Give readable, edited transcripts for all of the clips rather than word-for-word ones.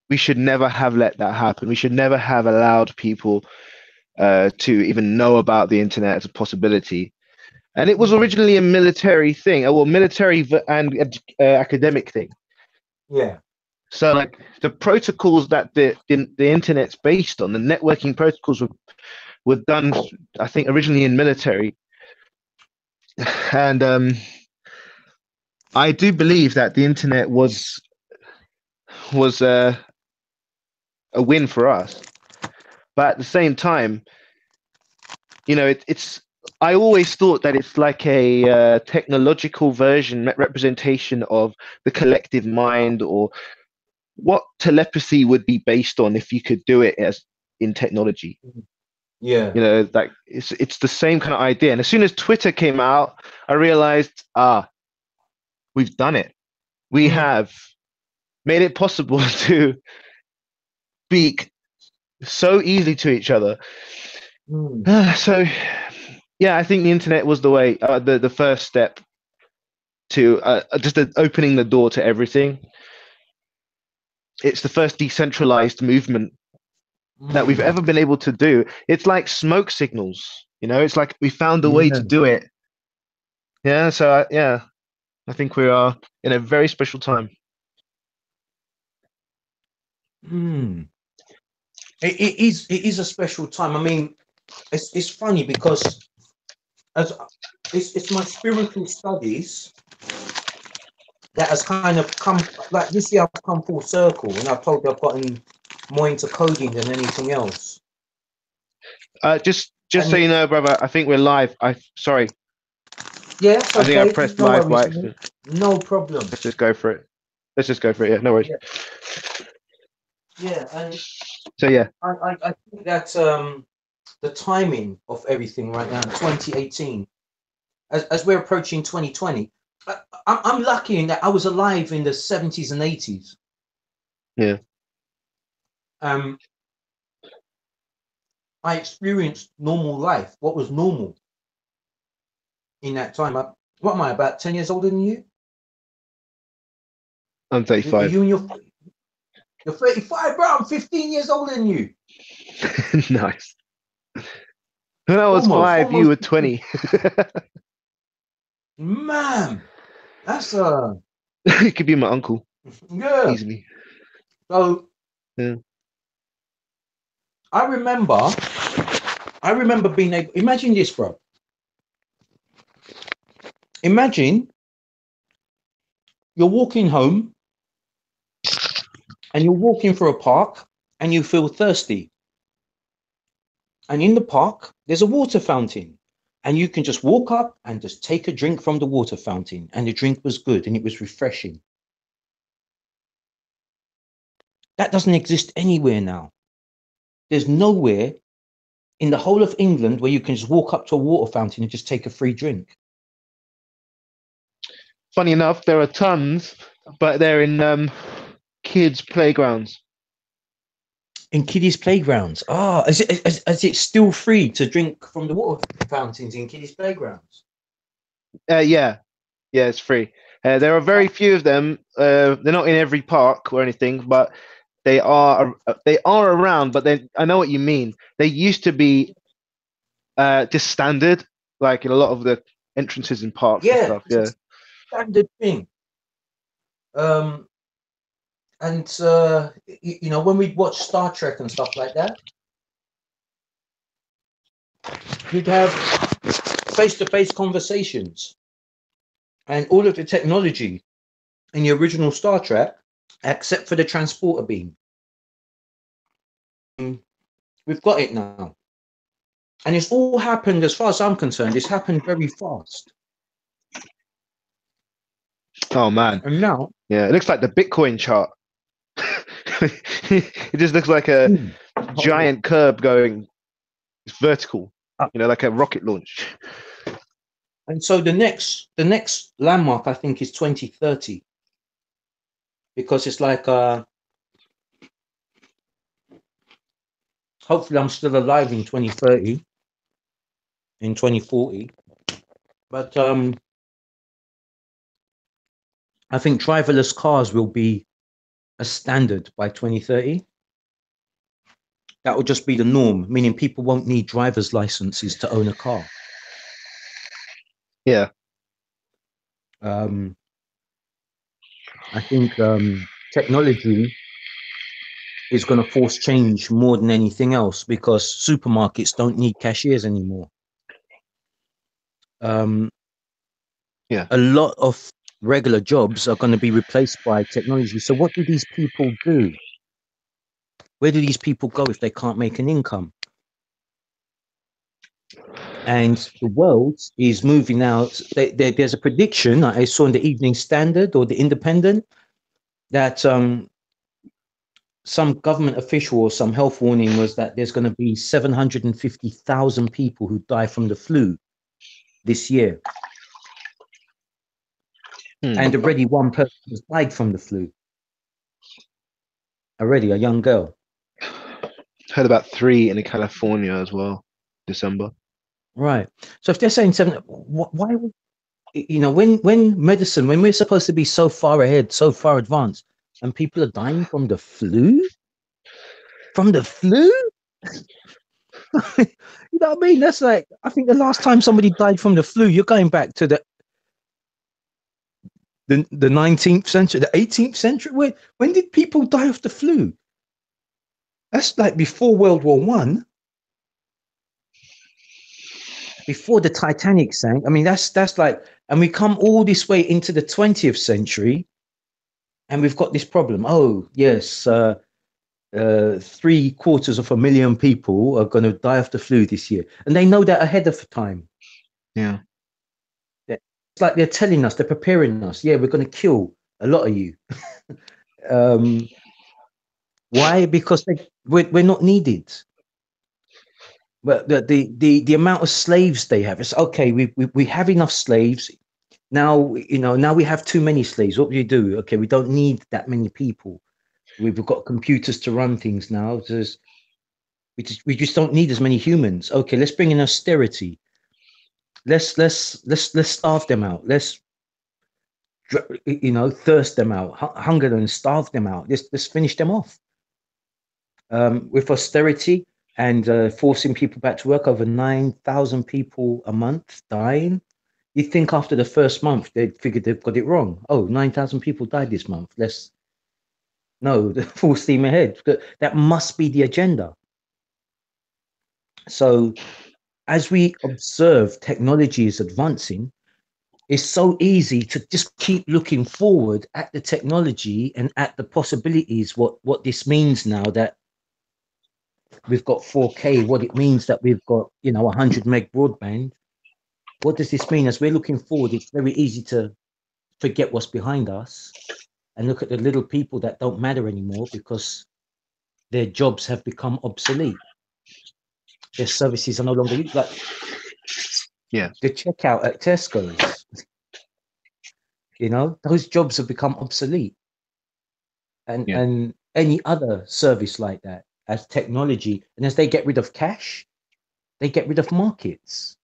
we should never have let that happen. We should never have allowed people to even know about the internet as a possibility. And it was Mm. originally a military thing, well, military and academic thing. Yeah. So, like the protocols that the internet's based on, the networking protocols were done, I think, originally in military, and I do believe that the internet was a win for us. But at the same time, it's. I always thought that it's like a technological version, representation of the collective mind, or what telepathy would be based on if you could do it as in technology. Yeah. Like it's the same kind of idea. And as soon as Twitter came out, I realized, we've done it. We Mm. have made it possible to speak so easily to each other. Mm. So, yeah, I think the internet was the way, the first step to just opening the door to everything. It's the first decentralized movement that we've Mm. ever been able to do. It's like smoke signals, it's like we found a way to Yeah. do it. Yeah, so yeah, I think we are in a very special time. Mm. It is a special time. I mean, it's funny because as it's my spiritual studies that has kind of come like this year. I've come full circle, and I've told you I've gotten more into coding than anything else. Just so And you know, brother, I think we're live. Sorry, yeah, it's I think I okay. pressed No live worries, by mate. accident. No problem. Let's just go for it. Let's just go for it. Yeah, no worries. Yeah, yeah, and So yeah, I think that the timing of everything right now, 2018, as we're approaching 2020, I'm lucky in that I was alive in the 70s and 80s. yeah. Um, I experienced normal life. What was normal in that time? What am I, about 10 years older than you? I'm Are 35. you and you're 35, bro? I'm 15 years older than you. Nice. When I was Almost, 5, you almost. were 20. Man, that's You could be my uncle yeah. easily. So Yeah. I remember, I remember being able. Imagine this, bro. Imagine you're walking home and you're walking through a park and you feel thirsty. And in the park, there's a water fountain. And you can just walk up and just take a drink from the water fountain. And the drink was good and it was refreshing. That doesn't exist anywhere now. There's nowhere in the whole of England where you can just walk up to a water fountain and just take a free drink. Funny enough, there are tons, but they're in kids' playgrounds. In kiddies' playgrounds. Ah, is it still free to drink from the water fountains in kiddies' playgrounds? Yeah, yeah, it's free. There are very few of them. They're not in every park or anything, but they are around. But I know what you mean. They used to be just standard, like in a lot of the entrances in parks and Yeah, stuff. it's a Yeah. standard thing. Um, and when we watch Star Trek and stuff like that, you'd have face-to-face conversations, and all of the technology in the original Star Trek, except for the transporter beam, we've got it now. And it's all happened, as far as I'm concerned, it's happened very fast. Oh man. And now, Yeah, it looks like the Bitcoin chart. It just looks like a mm, giant curve going. It's vertical, uh, like a rocket launch. and so the next landmark I think is 2030, because it's like hopefully I'm still alive in 2030, in 2040. But I think driverless cars will be a standard by 2030. That will just be the norm, meaning people won't need driver's licenses to own a car. Yeah. I think technology is going to force change more than anything else, because supermarkets don't need cashiers anymore. Yeah. A lot of regular jobs are going to be replaced by technology. So what do these people do? Where do these people go if they can't make an income? And the world is moving out. There's a prediction I saw in the Evening Standard or the Independent that some government official or some health warning was that there's going to be 750,000 people who die from the flu this year. And already one person has died from the flu. Already, a young girl. Heard about 3 in California as well, December. Right. So if they're saying 7, why would, you know, when medicine, when we're supposed to be so far ahead, so far advanced, and people are dying from the flu? From the flu? You know what I mean? That's like, I think the last time somebody died from the flu, you're going back to the 19th century, the 18th century. When did people die of the flu? That's like before World War One, before the Titanic sank. I mean, that's like, and we come all this way into the 20th century, and we've got this problem. Oh yes, 750,000 people are going to die of the flu this year, and they know that ahead of time. Yeah. It's like they're telling us, they're preparing us. Yeah, we're going to kill a lot of you. Why? Because we're not needed. But the amount of slaves they have, it's okay. We have enough slaves now. You know, now we have too many slaves. What do you do? Okay, we don't need that many people. We've got computers to run things now. We just don't need as many humans. Okay, let's bring in austerity. Let's starve them out. Let's, you know, thirst them out, hunger them, starve them out. Let's finish them off. With austerity and forcing people back to work, over 9,000 people a month dying. You think after the first month they'd figured they've got it wrong. Oh, 9,000 people died this month. No, full steam ahead. That must be the agenda. So as we observe technology is advancing, it's so easy to just keep looking forward at the technology and at the possibilities, what this means now that we've got 4K, what it means that we've got, you know, 100 meg broadband. What does this mean? As we're looking forward, it's very easy to forget what's behind us and look at the little people that don't matter anymore because their jobs have become obsolete. Their services are no longer used. Like, yeah, the checkout at Tesco's, you know, those jobs have become obsolete. And any other service like that, as technology, and as they get rid of cash, they get rid of markets.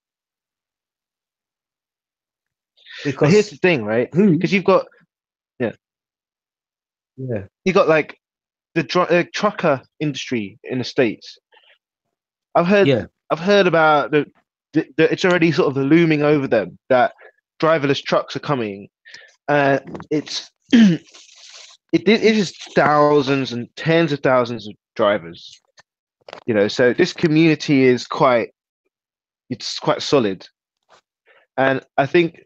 Because but here's the thing, right? Because you've got, you got like the trucker industry in the States. I've heard about the it's already sort of looming over them that driverless trucks are coming. It's it is thousands and tens of thousands of drivers, you know. So this community is quite solid, and I think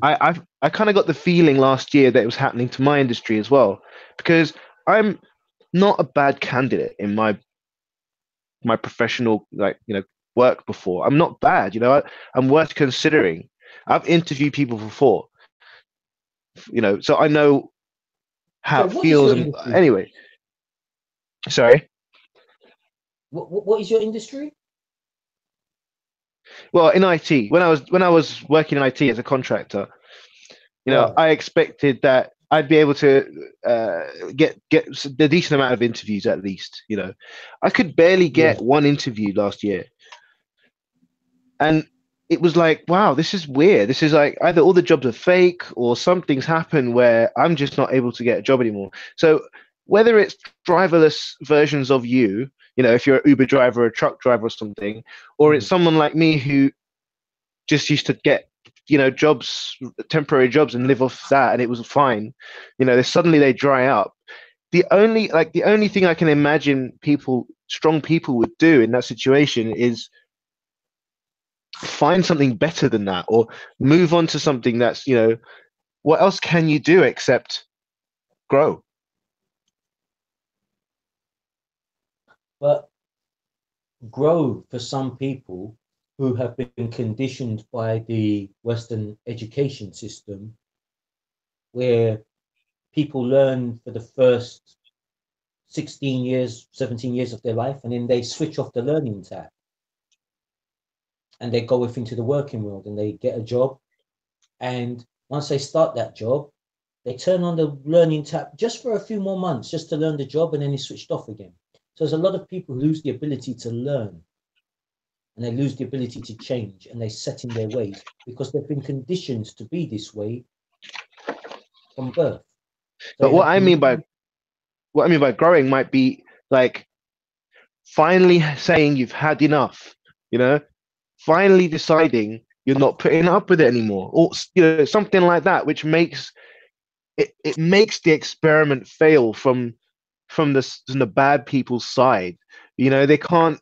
I kind of got the feeling last year that it was happening to my industry as well, because I'm not a bad candidate in my professional, like, you know, work before. I'm not bad, you know. I'm worth considering. I've interviewed people before, you know, so I know how it feels. And anyway, sorry. What is your industry? Well, in IT, when I was working in IT as a contractor, you know, I expected that I'd be able to get a decent amount of interviews at least. You know, I could barely get one interview last year, and it was like, wow, this is weird. This is like either all the jobs are fake or something's happened where I'm just not able to get a job anymore. So whether it's driverless versions of you, if you're an Uber driver, a truck driver or something, or it's Mm. someone like me who just used to get, jobs, temporary jobs and live off that and it was fine. Suddenly they dry up. The only thing I can imagine strong people would do in that situation is find something better than that or move on to something that's, what else can you do except grow? But grow for some people who have been conditioned by the Western education system, where people learn for the first 16 years, 17 years of their life, and then they switch off the learning tap and they go off into the working world and they get a job. And once they start that job, they turn on the learning tap just for a few more months, just to learn the job, and then it's switched off again. So there's a lot of people who lose the ability to learn, and they lose the ability to change, and they set in their ways because they've been conditioned to be this way from birth. So But you have to. what I mean by growing might be like finally saying you've had enough, you know, finally deciding you're not putting up with it anymore, or something like that, which makes the experiment fail from the bad people's side. They can't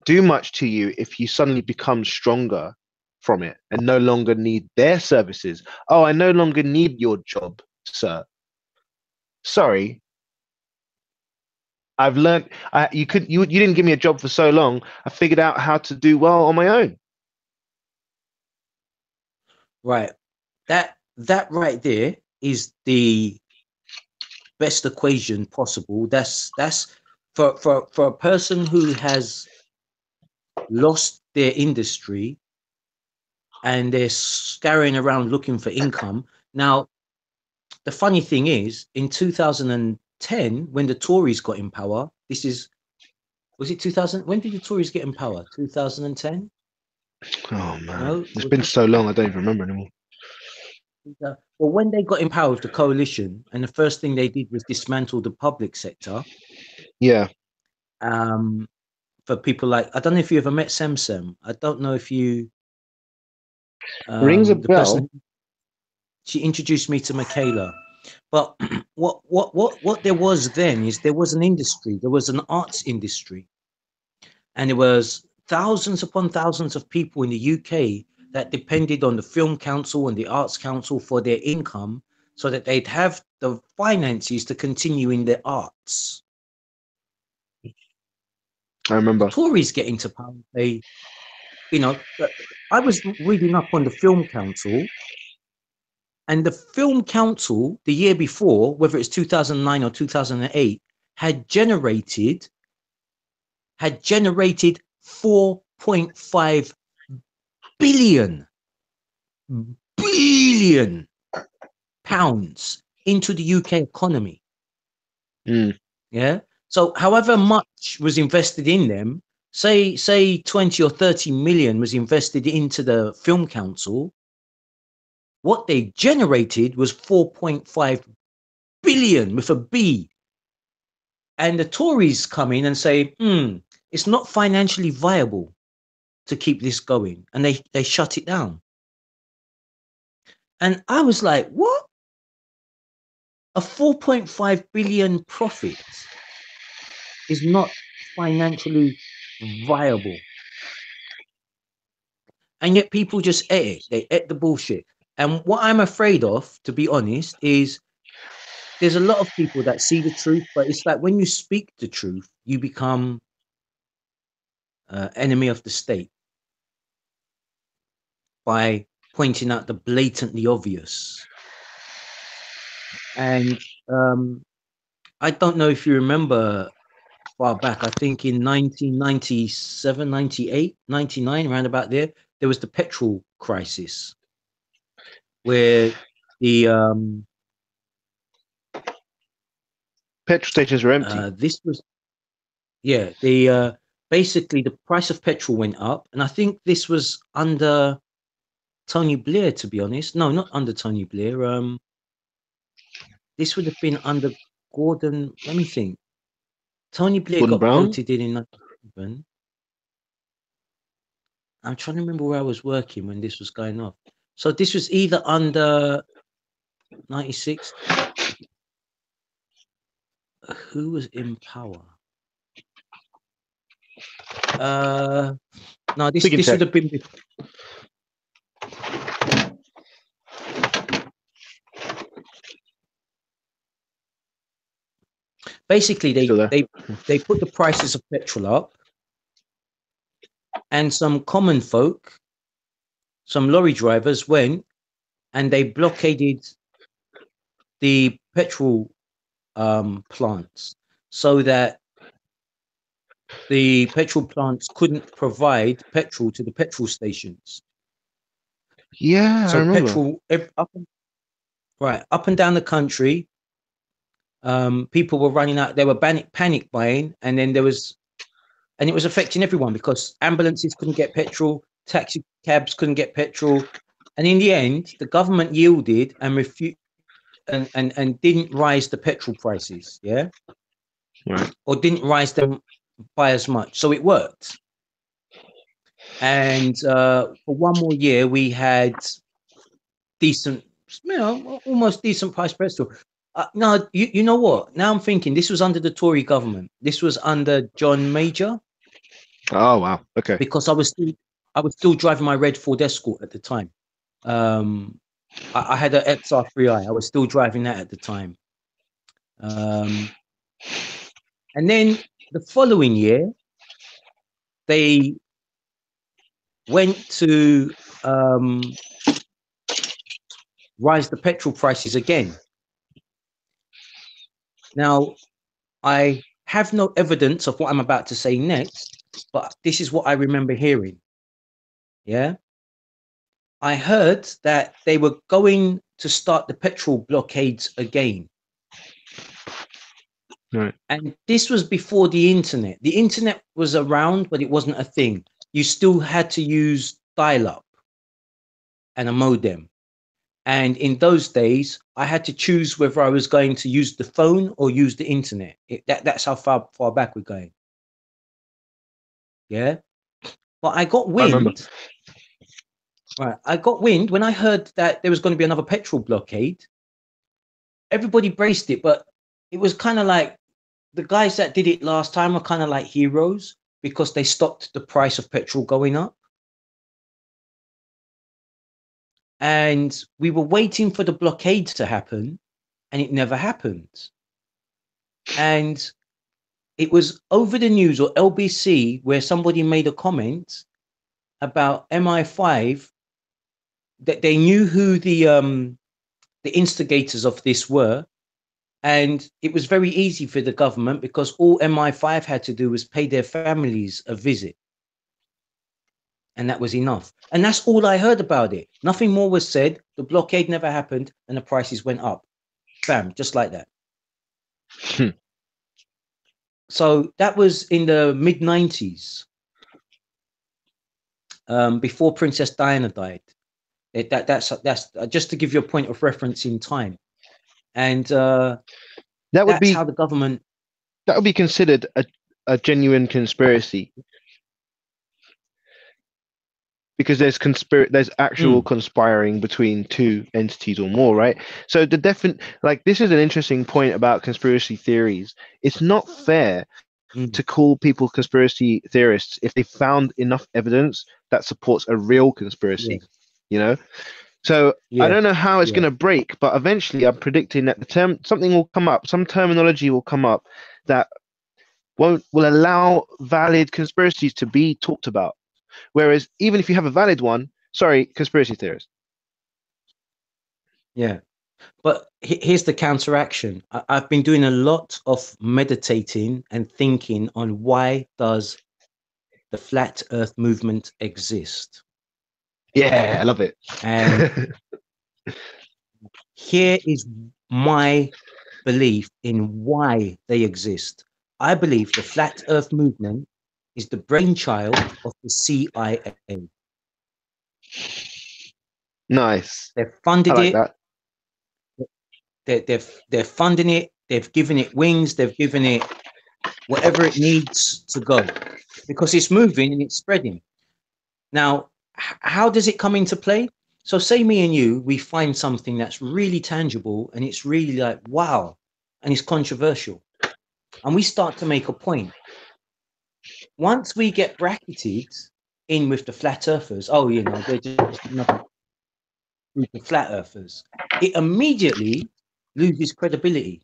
do much to you if you suddenly become stronger from it and no longer need their services. Oh, I no longer need your job, sir. Sorry, I've learned. You didn't give me a job for so long. I figured out how to do well on my own. Right. That right there is the best equation possible. That's for a person who has lost their industry and they're scurrying around looking for income. Now, the funny thing is, in 2010, when the Tories got in power, was it 2000? When did the Tories get in power? 2010? Oh man, No, it's been so long. I don't even remember anymore. well, when they got in power with the coalition, and the first thing they did was dismantle the public sector. Yeah, Um, for people like, I don't know if you ever met Semsem. I don't know if you rings a the bell. person, she introduced me to Michaela. But what there was then is there was an industry, there was an arts industry, and there was thousands upon thousands of people in the UK that depended on the Film Council and the Arts Council for their income, so that they'd have the finances to continue in the arts. I The remember. Tories get into power. You know, I was reading up on the Film Council, and the Film Council the year before, whether it's 2009 or 2008, had generated 4.5 billion pounds into the UK economy. Mm. Yeah. So however much was invested in them, say 20 or 30 million was invested into the Film Council, what they generated was 4.5 billion with a B. And the Tories come in and say, it's not financially viable to keep this going. And they shut it down. And I was like, what? A 4.5 billion profit is not financially viable. And yet people just ate it. They ate the bullshit. And what I'm afraid of, to be honest, is there's a lot of people that see the truth, but it's like when you speak the truth, you become enemy of the state by pointing out the blatantly obvious. And I don't know if you remember far back, I think in 1997, 98, 99, around about there was the petrol crisis where the Petrol stations were empty. this was, yeah, the basically the price of petrol went up, and I think this was under Tony Blair, to be honest. No, not under Tony Blair. This would have been under Gordon. Let me think. Tony Blair Gordon got Brown. voted in 1997. I'm trying to remember where I was working when this was going off. So this was either under 96. Who was in power? No, this would have been before. Basically, they put the prices of petrol up, and some common folk, some lorry drivers went and they blockaded the petrol plants so that the petrol plants couldn't provide petrol to the petrol stations. Yeah, so I remember. Petrol up and down the country. People were running out. They were panic buying, and then it was affecting everyone because ambulances couldn't get petrol, taxi cabs couldn't get petrol, and in the end, the government yielded and refused and didn't rise the petrol prices, yeah, right, or didn't rise them by as much. So it worked, and for one more year, we had decent, almost decent price petrol. No, you know what? Now I'm thinking this was under the Tory government. This was under John Major. Oh wow, okay. Because I was still driving my red Ford Escort at the time. I had an XR3i. I was still driving that at the time. And then the following year, they went to rise the petrol prices again. Now, I have no evidence of what I'm about to say next, but this is what I remember hearing. Yeah. I heard that they were going to start the petrol blockades again. Right. And this was before the internet. The internet was around, but it wasn't a thing. You still had to use dial-up and a modem. And in those days, I had to choose whether I was going to use the phone or use the internet. That's how far back we're going. Yeah. But I got wind. Right. I got wind when I heard that there was going to be another petrol blockade. Everybody braced it, but it was kind of like the guys that did it last time were kind of like heroes because they stopped the price of petrol going up. And we were waiting for the blockade to happen, and it never happened. And it was over the news or LBC where somebody made a comment about MI5, that they knew who the instigators of this were. And it was very easy for the government because all MI5 had to do was pay their families a visit. And that was enough. And that's all I heard about it. Nothing more was said. The blockade never happened and the prices went up. Bam, just like that. So that was in the mid-90s, before Princess Diana died. That's just to give you a point of reference in time. And that's how the government... That would be considered a genuine conspiracy. Because there's actual conspiring between two entities or more, right? So this is an interesting point about conspiracy theories. It's not fair to call people conspiracy theorists if they found enough evidence that supports a real conspiracy, you know? So I don't know how it's going to break, but eventually I'm predicting that something will come up, some terminology will come up that will allow valid conspiracies to be talked about. Whereas even if you have a valid one, sorry, conspiracy theorist. Yeah. But here's the counteraction. I've been doing a lot of meditating and thinking on why does the flat earth movement exist? Yeah, I love it. And here is my belief in why they exist. I believe the flat earth movement is the brainchild of the CIA. Nice. They've I funded like it. that. They're funding it. They've given it wings. They've given it whatever it needs to go, because it's moving and it's spreading. Now, how does it come into play? So say me and you, we find something that's really tangible and it's really like, wow, and it's controversial. And we start to make a point. Once we get bracketed in with the flat earthers, oh, you know, they're just another group of flat earthers, it immediately loses credibility.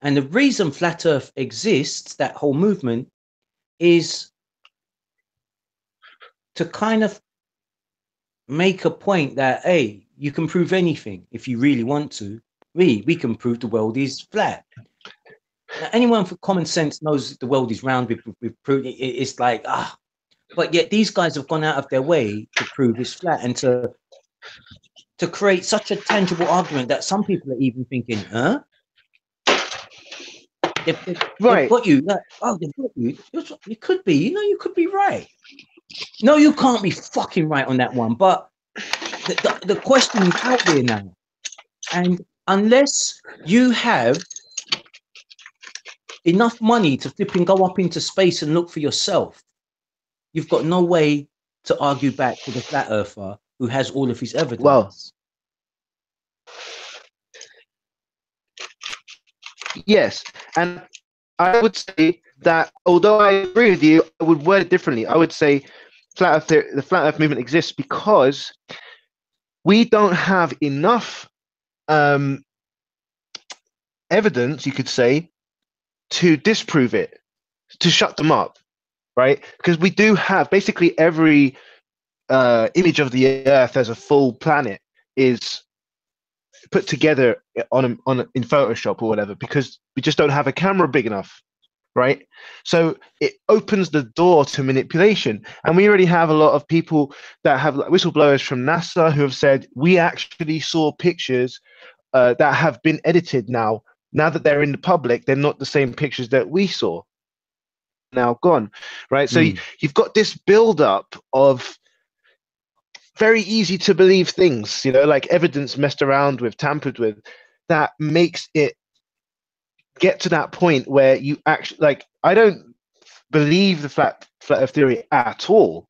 And the reason flat earth exists, that whole movement, is to kind of make a point that, hey, you can prove anything if you really want to. We can prove the world is flat. Now, anyone with common sense knows the world is round. We've proved it. It's like, but yet these guys have gone out of their way to prove it's flat and to create such a tangible argument that some people are even thinking, huh? They've got you. Like, oh, they've got you. You could be, you could be right. No, you can't be fucking right on that one. But the question is out there now. And unless you have enough money to flip and go up into space and look for yourself, you've got no way to argue back to the flat earther who has all of his evidence. Well, yes, and I would say that although I agree with you, I would word it differently. I would say the flat Earth movement exists because we don't have enough evidence, you could say, to disprove it, to shut them up, right? Because we do have basically every image of the Earth as a full planet is put together in Photoshop or whatever, because we just don't have a camera big enough, right? So it opens the door to manipulation, and we already have a lot of people that have whistleblowers from NASA who have said we actually saw pictures that have been edited now that they're in the public. They're not the same pictures that we saw, now gone, right? So you've got this build-up of very easy to believe things, like evidence messed around with, tampered with, that makes it get to that point where you actually, like, I don't believe the flat earth theory at all.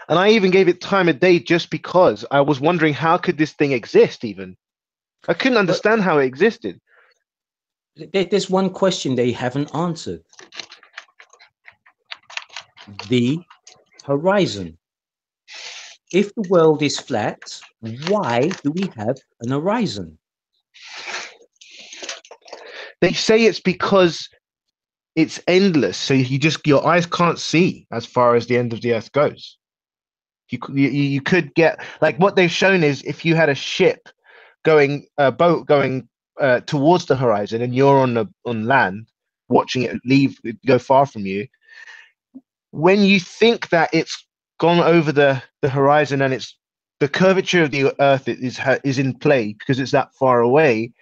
And I even gave it time of day just because I was wondering, how could this thing exist even? I couldn't understand how it existed. There's one question they haven't answered. The horizon. If the world is flat, why do we have an horizon? They say it's because it's endless, so your eyes can't see as far as the end of the Earth goes. You could get, like, what they've shown is if you had a boat going towards the horizon, and you're on land watching it go far from you, when you think that it's gone over the horizon and it's the curvature of the Earth is in play because it's that far away,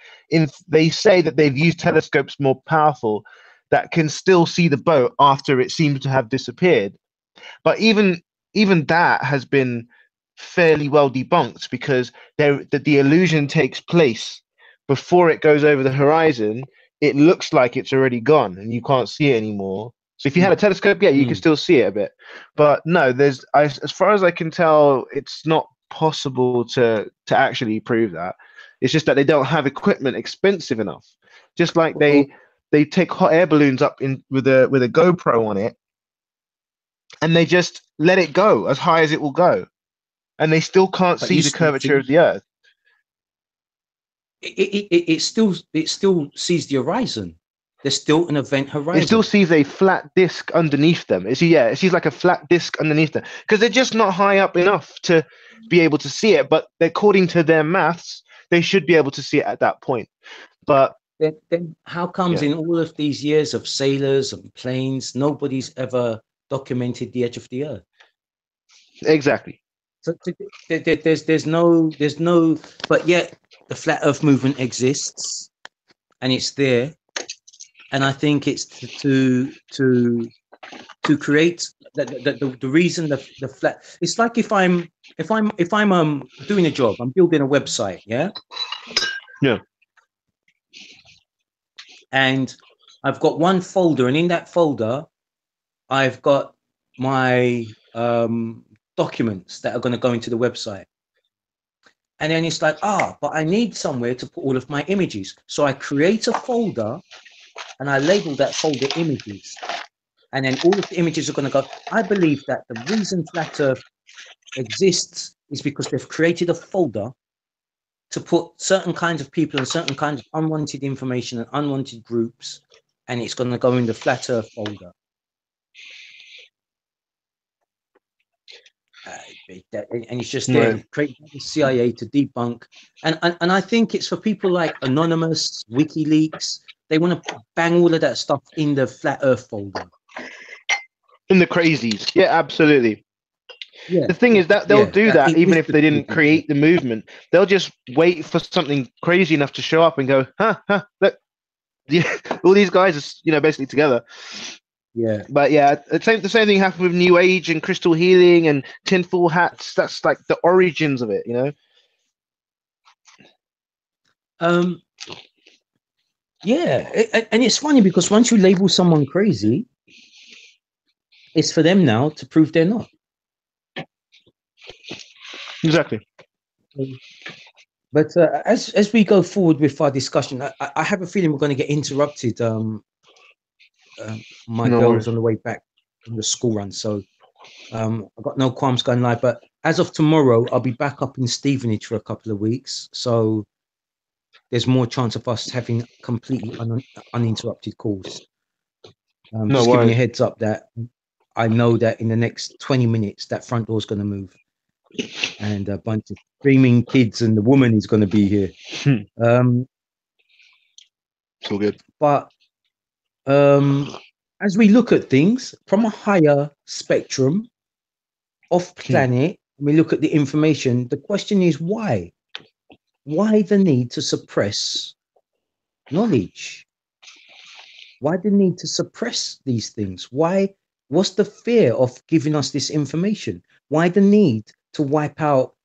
they say that they've used telescopes more powerful that can still see the boat after it seems to have disappeared. But even that has been fairly well debunked, because the illusion takes place before it goes over the horizon. It looks like it's already gone and you can't see it anymore. So if you had a telescope, yeah, you can still see it a bit. But no, as far as I can tell, it's not possible to actually prove that. It's just that they don't have equipment expensive enough. Just like they take hot air balloons up with a GoPro on it, and they just let it go as high as it will go, and they still can't see the curvature of the Earth. It still sees the horizon. There's still an event horizon. It still sees a flat disk underneath them. It sees like a flat disk underneath them, because they're just not high up enough to be able to see it. But according to their maths, they should be able to see it at that point. But then how comes in all of these years of sailors and planes, nobody's ever documented the edge of the Earth? Exactly. So there's no, but yet the flat Earth movement exists, and it's there. And I think it's to to create the reason the flat. It's like if I'm doing a job, I'm building a website, yeah. And I've got one folder, and in that folder, I've got my documents that are going to go into the website. And then it's like, but I need somewhere to put all of my images. So I create a folder and I label that folder images. And then all of the images are going to go. I believe that the reason Flat Earth exists is because they've created a folder to put certain kinds of people and certain kinds of unwanted information and unwanted groups, and it's going to go in the Flat Earth folder. And it's just there, created by the CIA to debunk. And I think it's for people like Anonymous, WikiLeaks. They want to bang all of that stuff in the Flat Earth folder. In the crazies. Yeah, absolutely. Yeah. The thing is that they'll do that even if they didn't create the movement. They'll just wait for something crazy enough to show up and go, look, all these guys are, basically together. Yeah. But yeah, the same thing happened with New Age and crystal healing and tinfoil hats. That's like the origins of it, Yeah, and it's funny because once you label someone crazy, it's for them now to prove they're not. Exactly. But as we go forward with our discussion, I have a feeling we're going to get interrupted. My girl's on the way back from the school run, so I've got no qualms going live. But as of tomorrow, I'll be back up in Stevenage for a couple of weeks, so there's more chance of us having completely uninterrupted calls. Just giving you a heads up that I know that in the next 20 minutes, that front door is going to move. And a bunch of screaming kids, and the woman is going to be here. It's all good. But as we look at things from a higher spectrum, off planet, we look at the information. The question is why? Why the need to suppress knowledge? Why the need to suppress these things? Why? What's the fear of giving us this information? Why the need to wipe out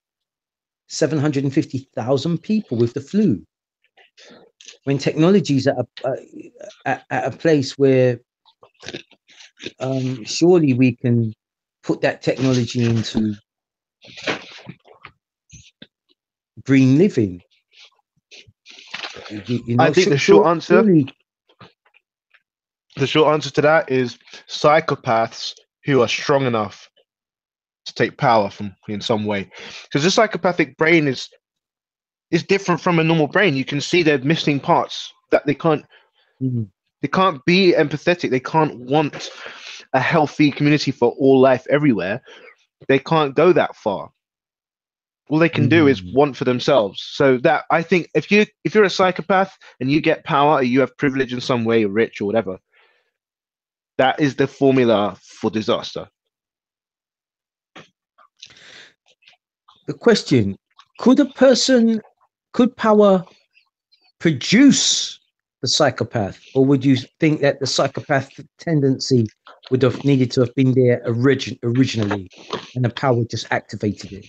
750,000 people with the flu? When technology is at a place where surely we can put that technology into green living. I think the short answer to that is psychopaths who are strong enough to take power from in some way, because the psychopathic brain is different from a normal brain. You can see they're missing parts that they can't they can't be empathetic. They can't want a healthy community for all life everywhere. They can't go that far. All they can do is want for themselves. So that, I think, if you're a psychopath and you get power, or you have privilege in some way, or rich or whatever, that is the formula for disaster. The question: could power produce the psychopath, or would you think that the psychopath tendency would have needed to have been there originally, and the power just activated it?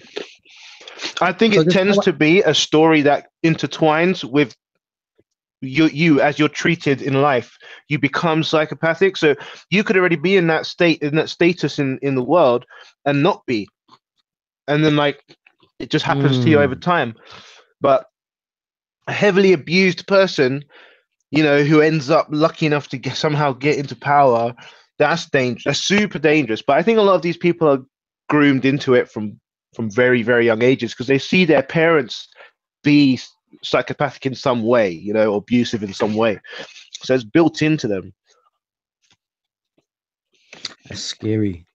I think it tends to be a story that intertwines with you as you're treated in life. You become psychopathic, so you could already be in that state, in that status in the world, and not be, and then like it just happens to you over time. But a heavily abused person, who ends up lucky enough to somehow get into power, that's dangerous. That's super dangerous. But I think a lot of these people are groomed into it from very, very young ages, because they see their parents be psychopathic in some way, or abusive in some way. So it's built into them. That's scary.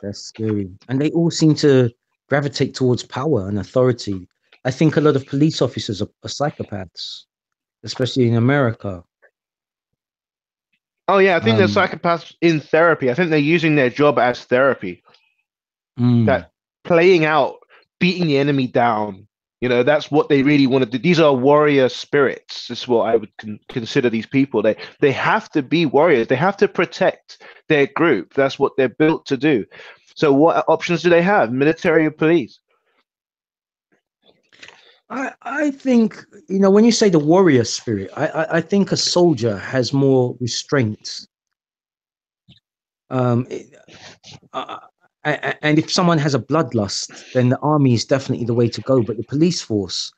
That's scary. And they all seem to gravitate towards power and authority. I think a lot of police officers are psychopaths, especially in America. Oh yeah, I think they're psychopaths in therapy. I think they're using their job as therapy. That playing out, beating the enemy down, You know, that's what they really want to do. These are warrior spirits. This is what I would consider these people. They have to be warriors. They have to protect their group. That's what they're built to do. So what options do they have? Military or police? I think, when you say the warrior spirit, I think a soldier has more restraint. And if someone has a bloodlust, then the army is definitely the way to go. But the police force,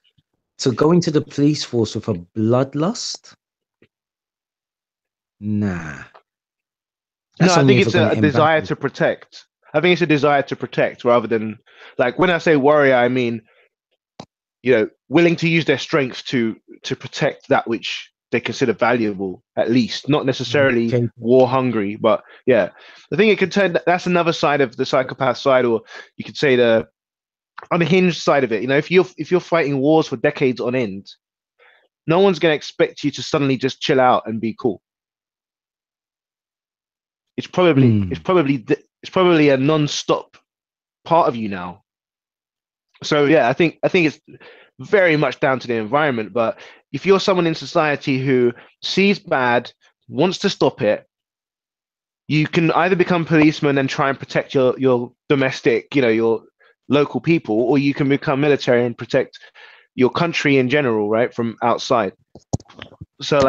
to go into the police force with a bloodlust, nah. No, I think it's a desire to protect. I think it's a desire to protect rather than, like, when I say warrior, I mean, willing to use their strength to protect that which they consider valuable, at least, not necessarily war hungry. But yeah, I think it could turn. That's another side of the psychopath side, or you could say the unhinged side of it. If you're fighting wars for decades on end, no one's going to expect you to suddenly just chill out and be cool. It's probably a non-stop part of you now. So yeah, I think it's very much down to the environment. But if you're someone in society who sees bad, wants to stop it, you can either become policeman and try and protect your domestic, your local people, or you can become military and protect your country in general, right, from outside. So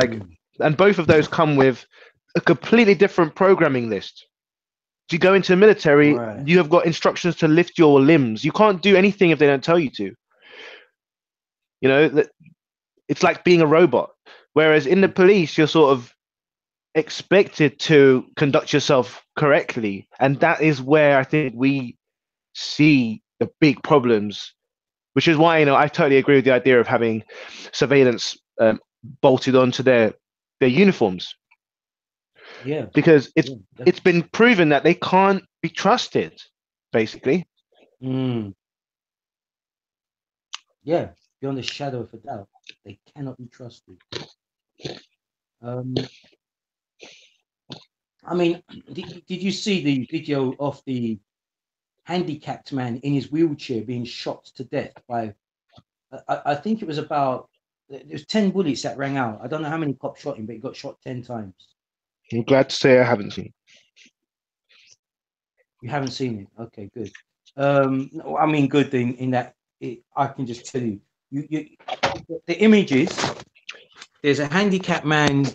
and both of those come with a completely different programming list. If you go into the military, right, you have got instructions to lift your limbs. You can't do anything if they don't tell you to. It's like being a robot. Whereas in the police, you're sort of expected to conduct yourself correctly. And that is where I think we see the big problems, which is why, I totally agree with the idea of having surveillance bolted onto their uniforms. Yeah, because it's been proven that they can't be trusted, basically. Yeah, beyond a shadow of a doubt, they cannot be trusted. I mean, did you see the video of the handicapped man in his wheelchair being shot to death by? I think it was about. There was 10 bullets that rang out. I don't know how many cops shot him, but he got shot 10 times. I'm glad to say I haven't seen it. You haven't seen it? Okay, good. I mean, good in that I can just tell you, the images. There's a handicapped man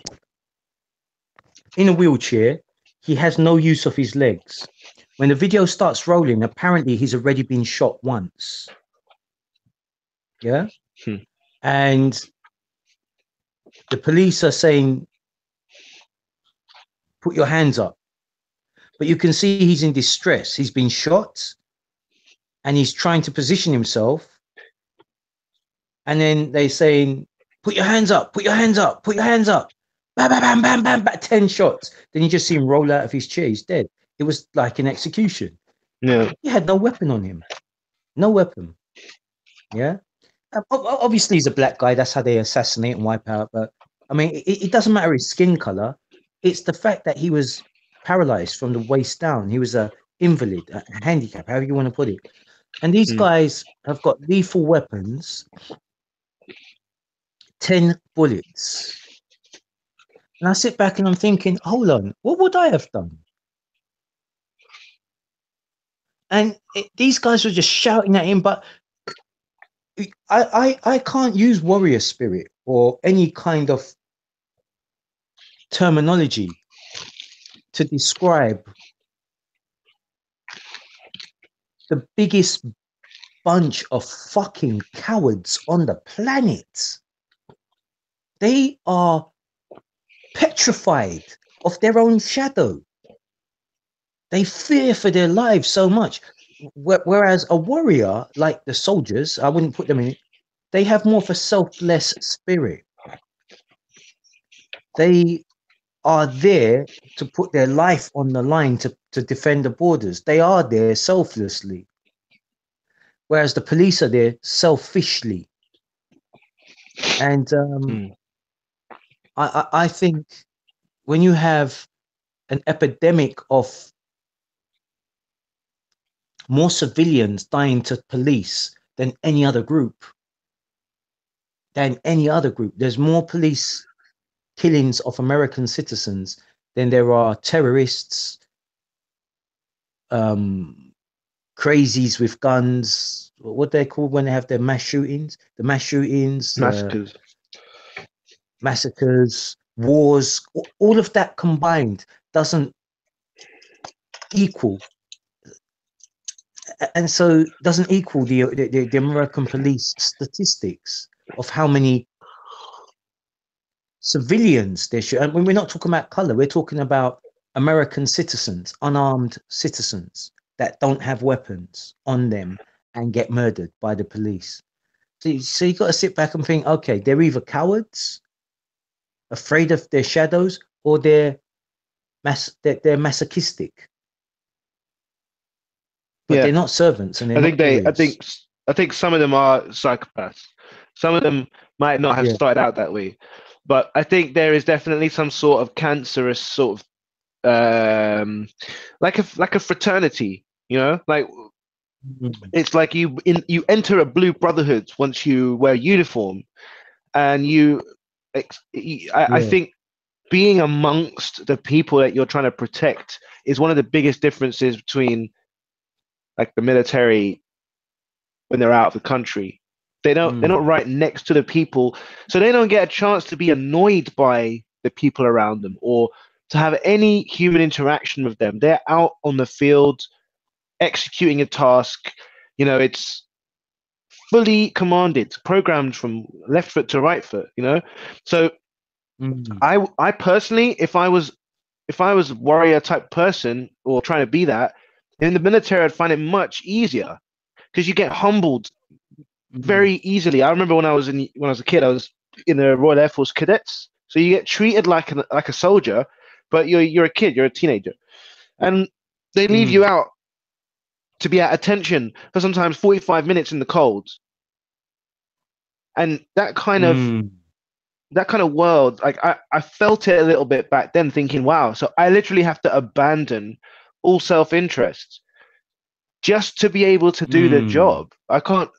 in a wheelchair. He has no use of his legs. When the video starts rolling, apparently he's already been shot once. Yeah. And the police are saying, put your hands up. But you can see he's in distress. He's been shot and he's trying to position himself. And then they're saying, put your hands up, put your hands up, put your hands up. Bam, bam, bam, bam, bam, 10 shots. Then you just see him roll out of his chair. He's dead. It was like an execution. Yeah. He had no weapon on him. No weapon. Yeah. Obviously, he's a black guy. That's how they assassinate and wipe out. But I mean, it doesn't matter his skin color. It's the fact that he was paralyzed from the waist down. He was a invalid, a handicap, however you want to put it. And these guys have got lethal weapons. 10 bullets. And I sit back and I'm thinking, hold on, what would I have done? And these guys were just shouting at him, but I can't use warrior spirit or any kind of terminology to describe the biggest bunch of fucking cowards on the planet. They are petrified of their own shadow. They fear for their lives so much. Whereas a warrior, like the soldiers, I wouldn't put them in it, they have more of a selfless spirit. They are there to put their life on the line to defend the borders. They are there selflessly. Whereas the police are there selfishly. And I think when you have an epidemic of more civilians dying to police than any other group, than any other group. There's more police killings of American citizens than there are terrorists, crazies with guns. What they call when they have their mass shootings? The mass shootings, massacres, wars. All of that combined doesn't equal, and so doesn't equal the American police statistics of how many civilians there should. And when we're not talking about color, we're talking about American citizens, unarmed citizens that don't have weapons on them and get murdered by the police. So you got to sit back and think, okay, they're either cowards, afraid of their shadows, or they're masochistic. But they're not servants, and I think some of them are psychopaths. Some of them might not have started out that way, but I think there is definitely some sort of cancerous sort of like a fraternity, you know, like it's like you enter a blue brotherhood once you wear uniform, and I think being amongst the people that you're trying to protect is one of the biggest differences between like the military when they're out of the country. They're not right next to the people, so they don't get a chance to be annoyed by the people around them or to have any human interaction with them. They're out on the field executing a task. You know, it's fully commanded, programmed from left foot to right foot, you know. So I personally, if I was a warrior type person or trying to be that, in the military I'd find it much easier because you get humbled very easily. I remember when I was a kid, I was in the Royal Air Force Cadets, so you get treated like a soldier, but you're a kid, you're a teenager, and they leave you out to be at attention for sometimes 45 minutes in the cold. And that kind of world, like I felt it a little bit back then, thinking, wow, so I literally have to abandon all self-interest just to be able to do the job. I can't